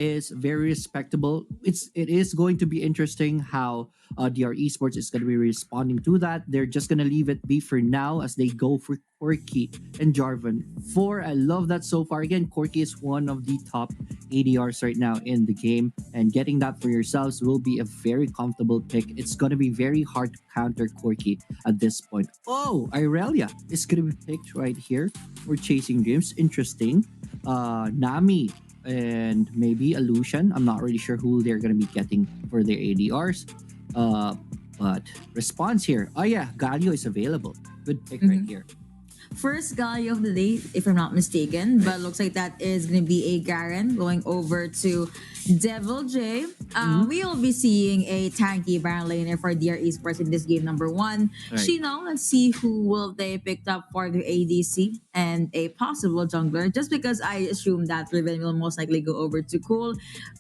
is very respectable. It is going to be interesting how DR Esports is going to be responding to that. They're just going to leave it be for now as they go for Corky and Jarvan. Four, I love that so far. Again, Corky is one of the top ADRs right now in the game, and getting that for yourselves will be a very comfortable pick. It's going to be very hard to counter Corky at this point. Oh, Irelia is going to be picked right here for Chasing Dreams. Interesting. Nami and maybe Illusion. I'm not really sure who they're going to be getting for their ADRs. But response here. Oh yeah, Galio is available. Good pick right here. First guy of the day, if I'm not mistaken, but looks like that is going to be a Garen going over to Devil J. We will be seeing a tanky Baron laner for DR Esports in this game number one. Right. Shino, let's see who will they picked up for their ADC and a possible jungler. Just because I assume that Riven will most likely go over to Cool.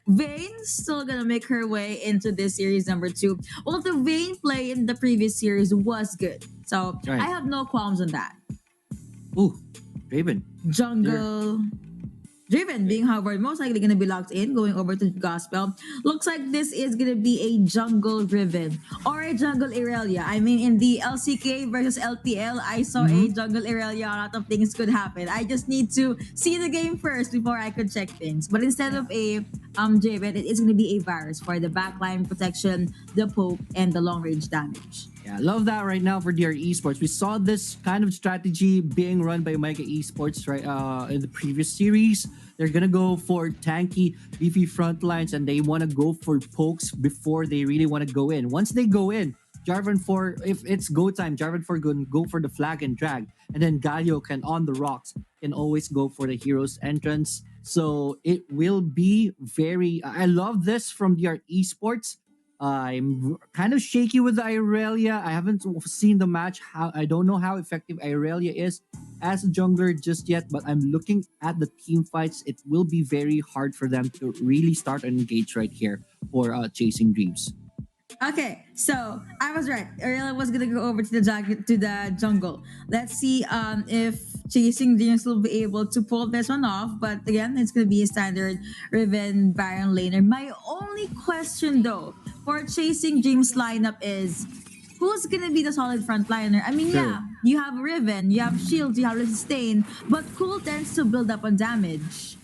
Vayne still gonna make her way into this series number two. Well, the Vayne play in the previous series was good, so Right. I have no qualms on that. Ooh, Raven. Jungle. Driven being, however, most likely going to be locked in, going over to Gospel. Looks like this is going to be a jungle Riven or a jungle Irelia. I mean, in the LCK versus LPL, I saw a jungle Irelia. A lot of things could happen. I just need to see the game first before I could check things. But instead of a Draven, it is going to be a Varus for the backline protection, the poke, and the long range damage. Yeah, I love that right now for DR Esports. We saw this kind of strategy being run by Mega Esports right in the previous series. They're gonna go for tanky, beefy front lines, and they want to go for pokes before they really want to go in. Once they go in, Jarvan 4, if it's go time, Jarvan 4 go for the flag and drag, and then Galio can on the rocks can always go for the hero's entrance. So it will be very. I love this from DR Esports. I'm kind of shaky with the Irelia. I haven't seen the match. How I don't know how effective Irelia is as a jungler just yet, but I'm looking at the team fights. It will be very hard for them to really start and engage right here for Chasing Dreams. Okay, so I was right. Ariella was gonna go over to the jungle. Let's see if Chasing Dreams will be able to pull this one off. But again, it's gonna be a standard Riven Baron laner. My only question though for Chasing Dreams lineup is who's gonna be the solid frontliner? I mean, Sure. yeah, you have Riven, you have Shield, you have Sustain, but Cool tends to build up on damage.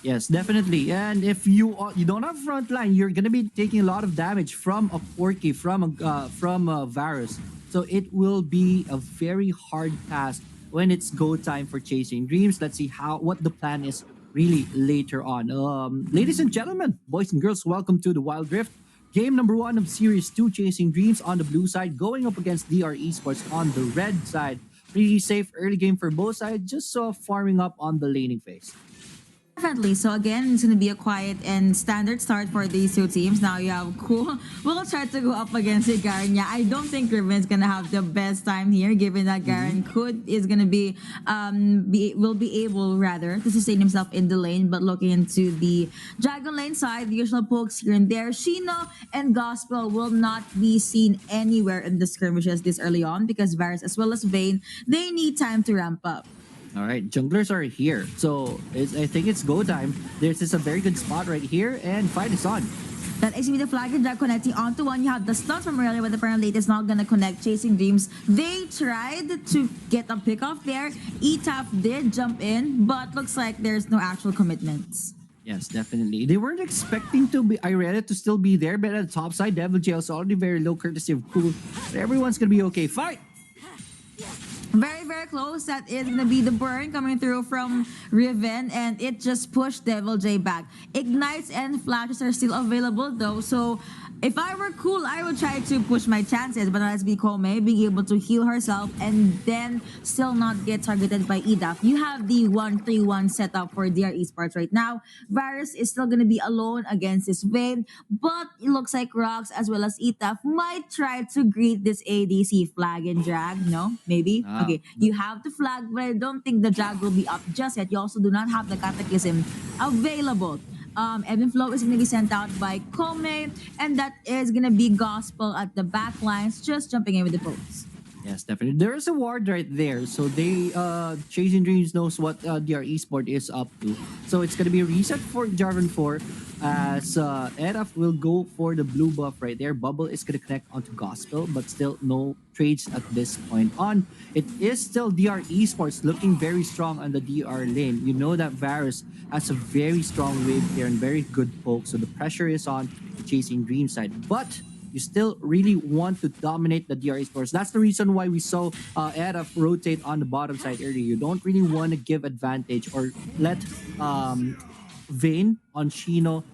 Yes, definitely. And if you don't have front line, you're gonna be taking a lot of damage from a Porky, from a Varus. So it will be a very hard task when it's go time for Chasing Dreams. Let's see what the plan is really later on. Ladies and gentlemen, boys and girls, welcome to the Wild Rift. Game number one of Series 2, Chasing Dreams on the blue side, going up against DR Esports on the red side. Pretty safe early game for both sides, just farming up on the laning phase. Definitely. So again, it's gonna be a quiet and standard start for these two teams. Now you have Cool. We'll try to go up against it, Garen. Yeah, I don't think Riven's gonna have the best time here, given that Garen is gonna will be able rather to sustain himself in the lane, but looking into the Dragon lane side, the usual pokes here and there. Shino and Gospel will not be seen anywhere in the skirmishes this early on because Varus as well as Vayne, they need time to ramp up. All right, junglers are here. So I think it's go time. There's a very good spot right here, and fight is on. That is with the flag and drag connecting onto one. You have the stun from earlier, but apparently it is not gonna connect. Chasing Dreams, they tried to get a pick off there. Etaf did jump in, but looks like there's no actual commitments. Yes, definitely. They weren't expecting to be Irelia to still be there, but at the top side, Devil Jail is already very low courtesy of Cool. But everyone's gonna be okay. Fight! Very, very close. That is going to be the burn coming through from Riven, and it just pushed Devil J back. Ignites and flashes are still available though, so if I were Cool, I would try to push my chances, but let's be Kome being able to heal herself and then still not get targeted by EDAF. You have the 1-3-1 setup for DR Esports right now. Varus is still going to be alone against this Vayne, but it looks like Rox as well as EDAF might try to greet this ADC flag and drag. No? Maybe? Okay, you have the flag, but I don't think the drag will be up just yet. You also do not have the Cataclysm available. Ebb Flow is going to be sent out by Kome, and that is going to be Gospel at the back lines, just jumping in with the pokes. Yes, definitely. There is a ward right there. So they Chasing Dreams knows what DR Esport is up to. So it's gonna be a reset for Jarvan 4 as Edaf will go for the blue buff right there. Bubble is gonna connect onto Gospel, but still no trades at this point on. It is still DR Esports looking very strong on the DR lane. You know that Varus has a very strong wave here and very good poke. So the pressure is on the Chasing Dream side. But you still really want to dominate the DRE scores. That's the reason why we saw Era rotate on the bottom side earlier. You don't really want to give advantage or let Vayne on Shino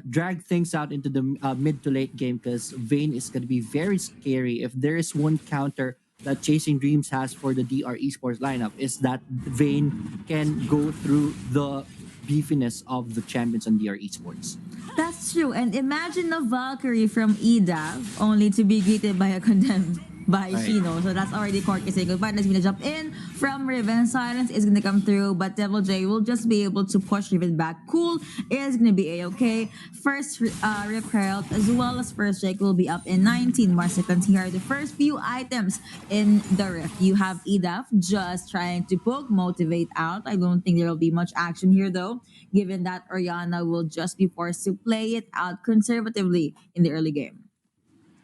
drag things out into the mid to late game because Vayne is going to be very scary. If there is one counter that Chasing Dreams has for the DR Esports lineup, is that Vayne can go through the beefiness of the champions on DR Esports. That's true. And imagine a Valkyrie from Ida only to be greeted by a condemned by Right. Shino. So that's already Corky saying goodbye. That's gonna jump in from Riven. Silence is gonna come through, but Devil J will just be able to push Riven back. Cool is gonna be a-okay. First Rip Herald as well as first Jake will be up in 19 more seconds. Here are the first few items in the Rift. You have Edaf just trying to poke, motivate out. I don't think there will be much action here though, given that Oriana will just be forced to play it out conservatively in the early game.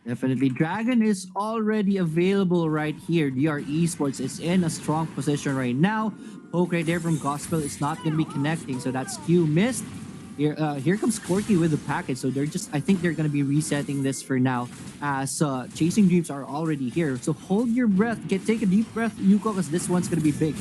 Definitely. Dragon is already available right here. DR Esports is in a strong position right now. Poke right there from Gospel is not going to be connecting, so that's Q missed. Here comes Corky with the package, so they're just, I think they're going to be resetting this for now as Chasing Dreams are already here. So hold your breath, take a deep breath, Yuko, because this one's going to be big.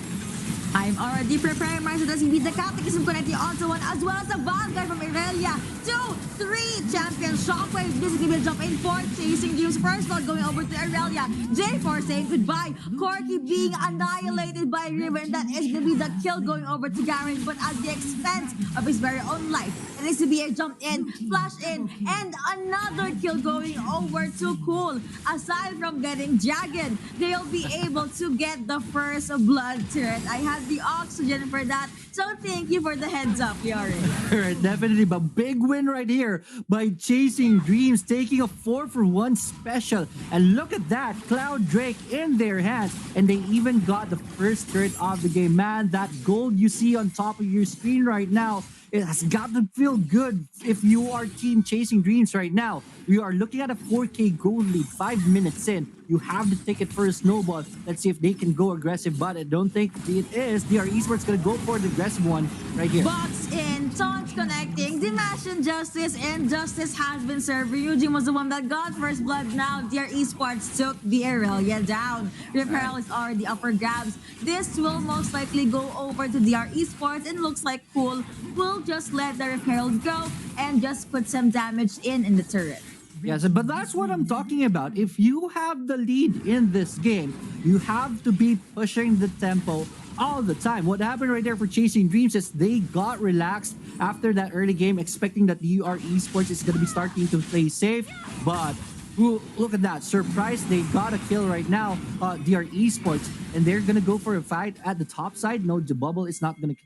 I'm already preparing myself to beat the Catechism connecting onto one as well as the Vanguard from Irelia. 2-3 champion Shockwave basically will jump in for Chasing Dreams. First one going over to Irelia. J4 saying goodbye. Corky being annihilated by Riven. That is going to be the kill going over to Garen, but at the expense of his very own life. It is to be a jump in, flash in, and another kill going over to Cool. Aside from getting Jagged, they'll be able to get the first blood turret. I had the oxygen for that. So thank you for the heads up, Yari. Alright, definitely. But big win right here by Chasing Dreams, taking a 4-for-1 special. And look at that, Cloud Drake in their hands. And they even got the first turret of the game. Man, that gold you see on top of your screen right now, it has got to feel good if you are team Chasing Dreams right now. We are looking at a 4K gold lead 5 minutes in. You have the ticket for a snowball. Let's see if they can go aggressive, but I don't think it is. DR Esports going to go for the aggressive one right here. Box in, taunts connecting, Dimash and Justice, and Justice has been served. Eugene was the one that got first blood. Now, dear Esports took the Irelia down. Reparal is already up for grabs. This will most likely go over to DR Esports and looks like Cool will just let the Reparal go and just put some damage in the turret. Yes, but that's what I'm talking about. If you have the lead in this game, you have to be pushing the tempo all the time. What happened right there for Chasing Dreams is they got relaxed after that early game, expecting that DR Esports is going to be starting to play safe. But look at that. Surprise, they got a kill right now, DR Esports. And they're going to go for a fight at the top side. No, the bubble is not going to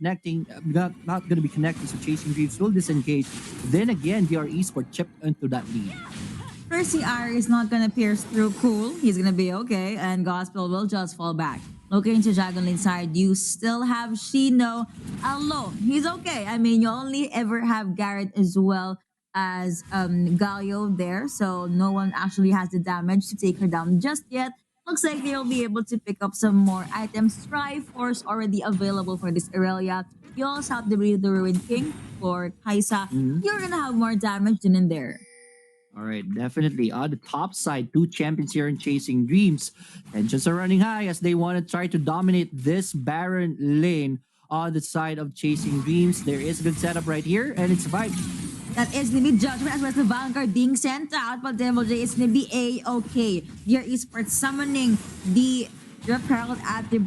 not going to be connecting, so Chasing Dreams will disengage. Then again, DR Esports chipped into that lead. Percy R is not gonna pierce through Cool. He's gonna be okay, and Gospel will just fall back. Looking to Dragon Lane side, you still have Shino alone. He's okay. I mean, you only ever have Garrett as well as Galio there, so no one actually has the damage to take her down just yet. Looks like they'll be able to pick up some more items. Triforce already available for this Irelia. You also have the Ruined King for Kaisa. You're gonna have more damage than in there. All right, definitely. On the top side, two champions here in Chasing Dreams. Tensions are running high as they want to try to dominate this Baron lane on the side of Chasing Dreams. There is a good setup right here, and it's a fight. That is gonna be Judgment as well as the Vanguard being sent out, but Devil J is gonna be a-okay. Dear Esports summoning the Herald at the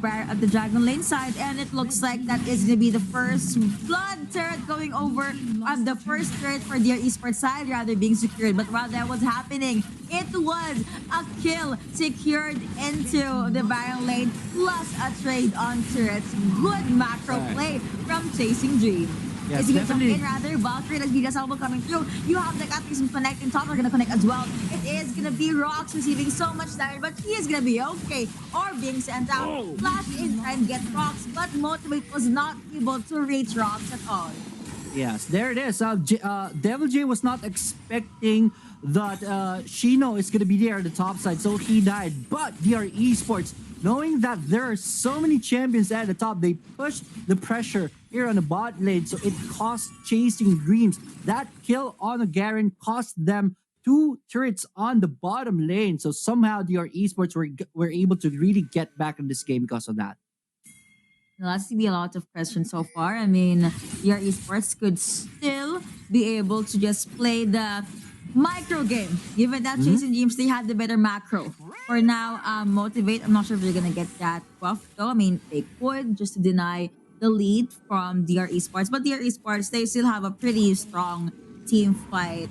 Dragon Lane side, and it looks like that is gonna be the first blood turret going over on the first turret for Dear Esports side, rather being secured. But while that was happening, it was a kill secured into the Baron Lane plus a trade on turrets. Good macro play from Chasing Dream. Yes, Is he gonna jump in definitely. rather? Valkyrie, like Giga Salvo coming through. You have like at least some connecting top are gonna connect as well. It is gonna be Rocks receiving so much damage, but he is gonna be okay. Or being sent out. Flash in and get Rocks, but Motivate was not able to reach Rocks at all. Yes, there it is. Devil J was not expecting that Shino is going to be there at the top side, so he died. But DR Esports, knowing that there are so many champions at the top, they pushed the pressure here on the bot lane, so it cost Chasing Dreams. That kill on the Garen cost them two turrets on the bottom lane. So somehow DR Esports were able to really get back in this game because of that. Let's be a lot of questions so far. I mean, your esports could still be able to just play the micro game. Given that Chasing Dreams, they had the better macro. For now, Motivate, I'm not sure if they're gonna get that buff though. I mean, they could just to deny the lead from DR Esports. But DR Esports, they still have a pretty strong team fight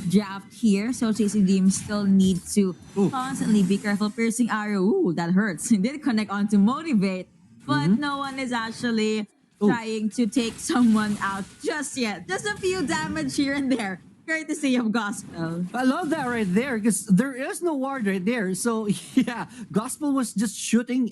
draft here. So Chasing Dreams still need to Ooh. constantly be careful. Piercing arrow, ooh, that hurts. It did connect onto Motivate, but Mhm. no one is actually Ooh. trying to take someone out just yet. Just a few damage here and there. Courtesy of Gospel. I love that right there because there is no ward right there. So yeah, Gospel was just shooting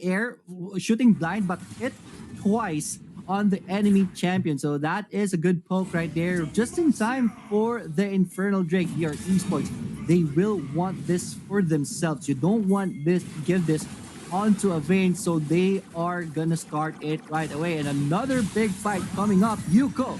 blind, but hit twice on the enemy champion. So that is a good poke right there, just in time for the Infernal Drake. Your esports, they will want this for themselves. You don't want this give this onto a vein, so they are gonna start it right away. And another big fight coming up. Yuko.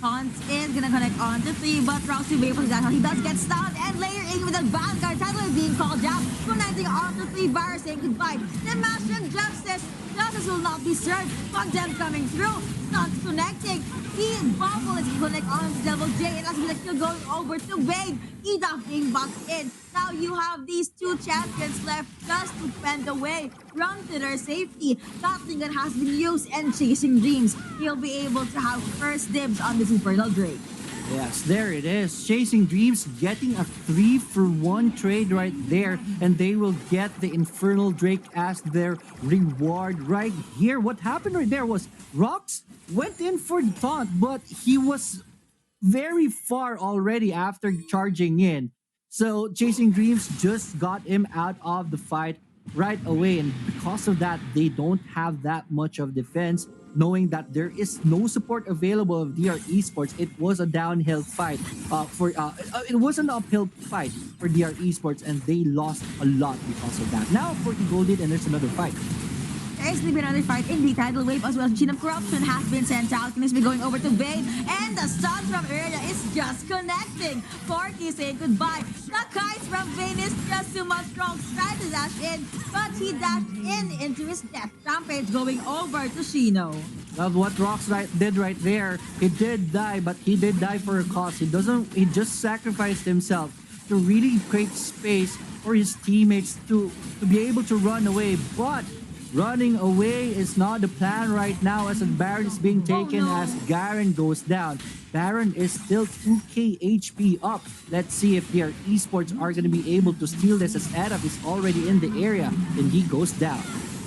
Hans is gonna connect on to 3, but Roxy wait for that. He does get stunned and layering with a Vanguard title being called out. Connecting on to 3, Virus saying goodbye. The Master Justice. Justice will not be served. But them coming through. Not connecting. He Bubble is connect on to Devil J. And that's gonna kill going over to Babe. Ida being boxed in. Now you have these two champions left just to fend away, run to their safety. Nothing that has been used and Chasing Dreams. He'll be able to have first dibs on this Infernal Drake. Yes, there it is. Chasing Dreams getting a 3-for-1 trade right there, and they will get the Infernal Drake as their reward right here. What happened right there was Rox went in for the taunt, but he was very far already after charging in. So Chasing Dreams just got him out of the fight right away, and because of that, they don't have that much of defense. Knowing that there is no support available of DR Esports, it was a downhill fight. It was an uphill fight for DR Esports, and they lost a lot because of that. Now 40 gold lead, and there's another fight. There is to be another fight in the tidal wave as well. Machine of Corruption has been sent out. Can be going over to Bane. And the stun from Earlia is just connecting. Corky saying goodbye. The kites from Bane is just too much strong. Tried to dash in, but he dashed in into his death. Rampage going over to Shino. Love what did right there. He did die, but he did die for a cause. He just sacrificed himself to really create space for his teammates to be able to run away. But running away is not the plan right now, as a Baron is being taken as Garen goes down. Baron is still 2k HP up. Let's see if their esports are going to be able to steal this, as Edap is already in the area and he goes down.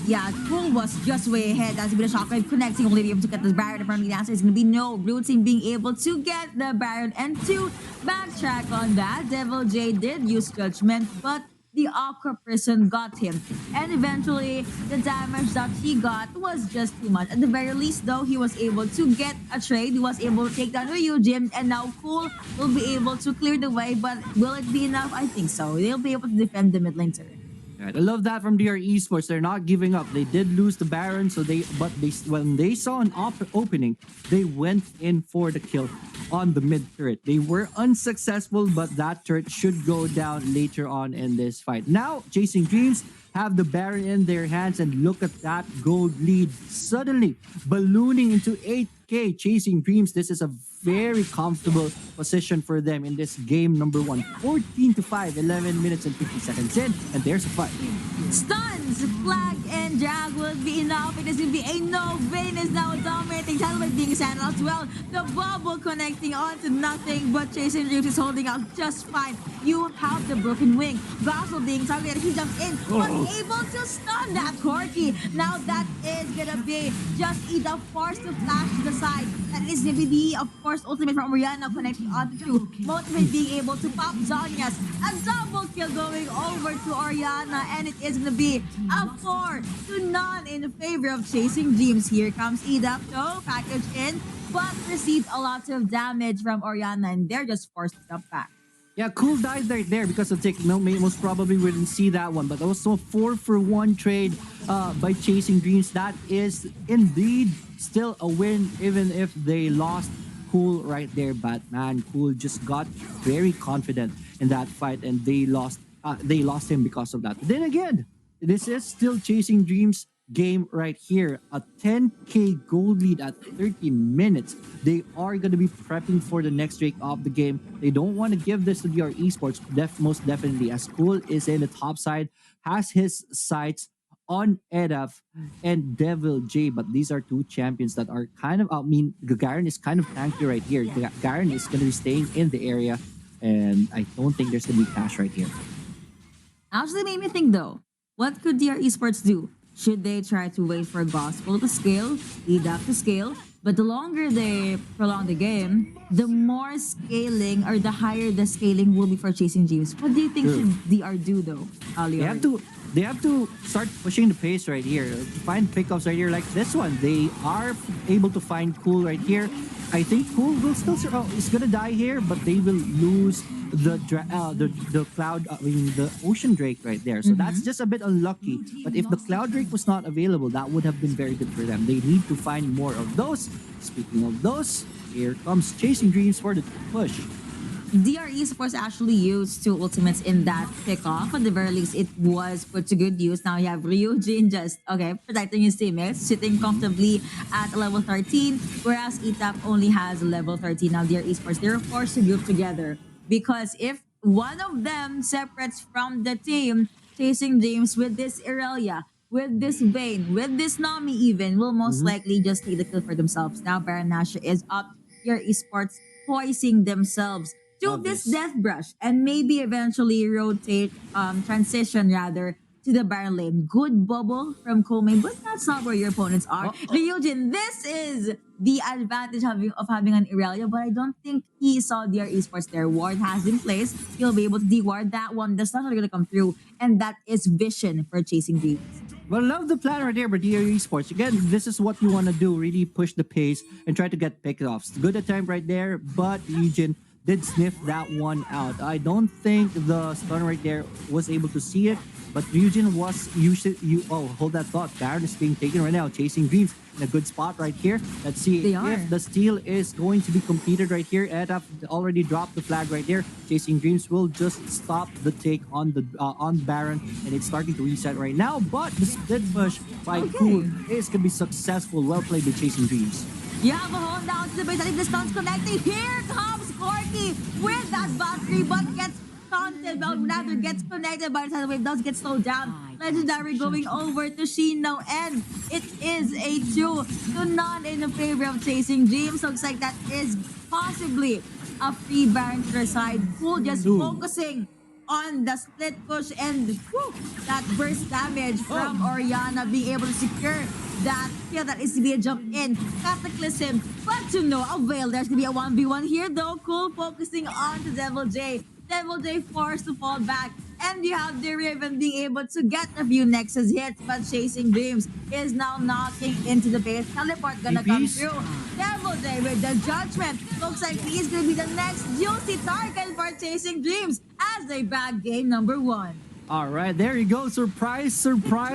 Yeah, Cool was just way ahead as with a shockwave connecting, only be able to get the Baron. Apparently the answer is going to be no. Blue team being able to get the Baron, and to backtrack on that, Devil J did use Judgment, but the Aqua Prison got him. And eventually, the damage that he got was just too much. At the very least, though, he was able to get a trade. He was able to take down Ryujin, and now Cool will be able to clear the way. But will it be enough? I think so. They'll be able to defend the mid lane turret. Right. I love that from DR Esports. They're not giving up. They did lose the Baron, so when they saw an opening, they went in for the kill on the mid turret. They were unsuccessful, but that turret should go down later on in this fight. Now, Chasing Dreams have the Baron in their hands, and look at that gold lead suddenly ballooning into 8k. Chasing Dreams, this is a very comfortable position for them in this game number one. 14-5, 11 minutes and 50 seconds in, and there's a fight. Stuns, flag, and drag will be enough. It is going to be a no. Vayne is now dominating. Talbot being sent as well. The bubble connecting onto nothing, but Chasing Dreams is holding out just fine. You have the broken wing. Vassal being targeted. He jumps in, but able to stun that Corky. Now that is going to be just either forced to flash to the side. That is going to be the, of course, ultimate from Orianna connecting onto two. Motivate being able to pop Zhonya's. A double kill going over to Orianna, and it is going to be a 4-0 in favor of Chasing Dreams. Here comes Edap, though, package in, but received a lot of damage from Orianna, and they're just forced to step back. Yeah, cool died right there because of tick. No, most probably we didn't see that one, but also a 4-for-1 trade by Chasing Dreams. That is indeed still a win, even if they lost Cool right there. But man, Cool just got very confident in that fight, and they lost. They lost him because of that. But then again, this is still Chasing Dreams game right here. A 10k gold lead at 30 minutes. They are going to be prepping for the next streak of the game. They don't want to give this to DR Esports, most definitely, as Cool is in the top side, has his sights on Edaf and Devil J, but these are two champions that are kind of, I mean, Gagarin is kind of tanky right here. Gagarin is going to be staying in the area, and I don't think there's going to be cash right here. Actually made me think though, what could DR Esports do? Should they try to wait for Gospel to scale, Edap to scale? But the longer they prolong the game, the more scaling or the higher the scaling will be for Chasing Dreams. What do you think should DR do though, Alior? They have to start pushing the pace right here. Find pickups right here like this one. They are able to find Cool right here. I think Cool will still is gonna die here, but they will lose the cloud. I mean the Ocean Drake right there. So that's just a bit unlucky. But if the Cloud Drake was not available, that would have been very good for them. They need to find more of those. Speaking of those, here comes Chasing Dreams for the push. DR Esports actually used two ultimates in that pickoff. At the very least, it was put to good use. Now you have Ryujin just, protecting his teammates, sitting comfortably at level 13, whereas ETAP only has level 13. Now DR Esports, they're forced to group together because if one of them separates from the team, Chasing Dreams with this Irelia, with this Vayne, with this Nami even, will most likely just take the kill for themselves. Now Baron Nashor is up. DR Esports poising themselves to this death brush and maybe eventually rotate, transition rather to the Baron lane. Good bubble from Komei, but that's not where your opponents are. Ryujin, this is the advantage of having an Irelia, but I don't think he saw DR Esports there. Ward has in place. He'll be able to deward that one. That's not going to come through, and that is vision for Chasing Dreams. Well, love the plan right there, but DR Esports, again, this is what you want to do. Really push the pace and try to get pickoffs. Good attempt right there, but Ryujin did sniff that one out. I don't think the stun right there was able to see it, but Ryujin was hold that thought. Baron is being taken right now. Chasing Dreams in a good spot right here. Let's see if the steal is going to be completed right here. Edap already dropped the flag right there. Chasing Dreams will just stop the take on the Baron, and it's starting to reset right now. But the split push by Cool is gonna be successful. Well played by Chasing Dreams. You have a hold down to the base. I think the stun's connecting. Here comes Corky with that battery, but gets taunted. Well, rather gets connected by the time the wave does get slowed down. Legendary going over to Shino, and it is a 2-0 in the favor of Chasing Dreams. Looks like that is possibly a free Baron to their side. Cool just focusing on the split push and that burst damage from Orianna being able to secure that kill. That is to be a jump in Cataclysm, but to no avail. There's gonna be a 1v1 here though. Cool focusing on the Devil J. Devil J forced to fall back, and you have the Raven being able to get a few Nexus hits, but Chasing Dreams is now knocking into the base. Teleport gonna come through. Devil J with the judgment. Looks like he's gonna be the next juicy target for Chasing Dreams as they bag game number 1. All right, there you go. Surprise, surprise.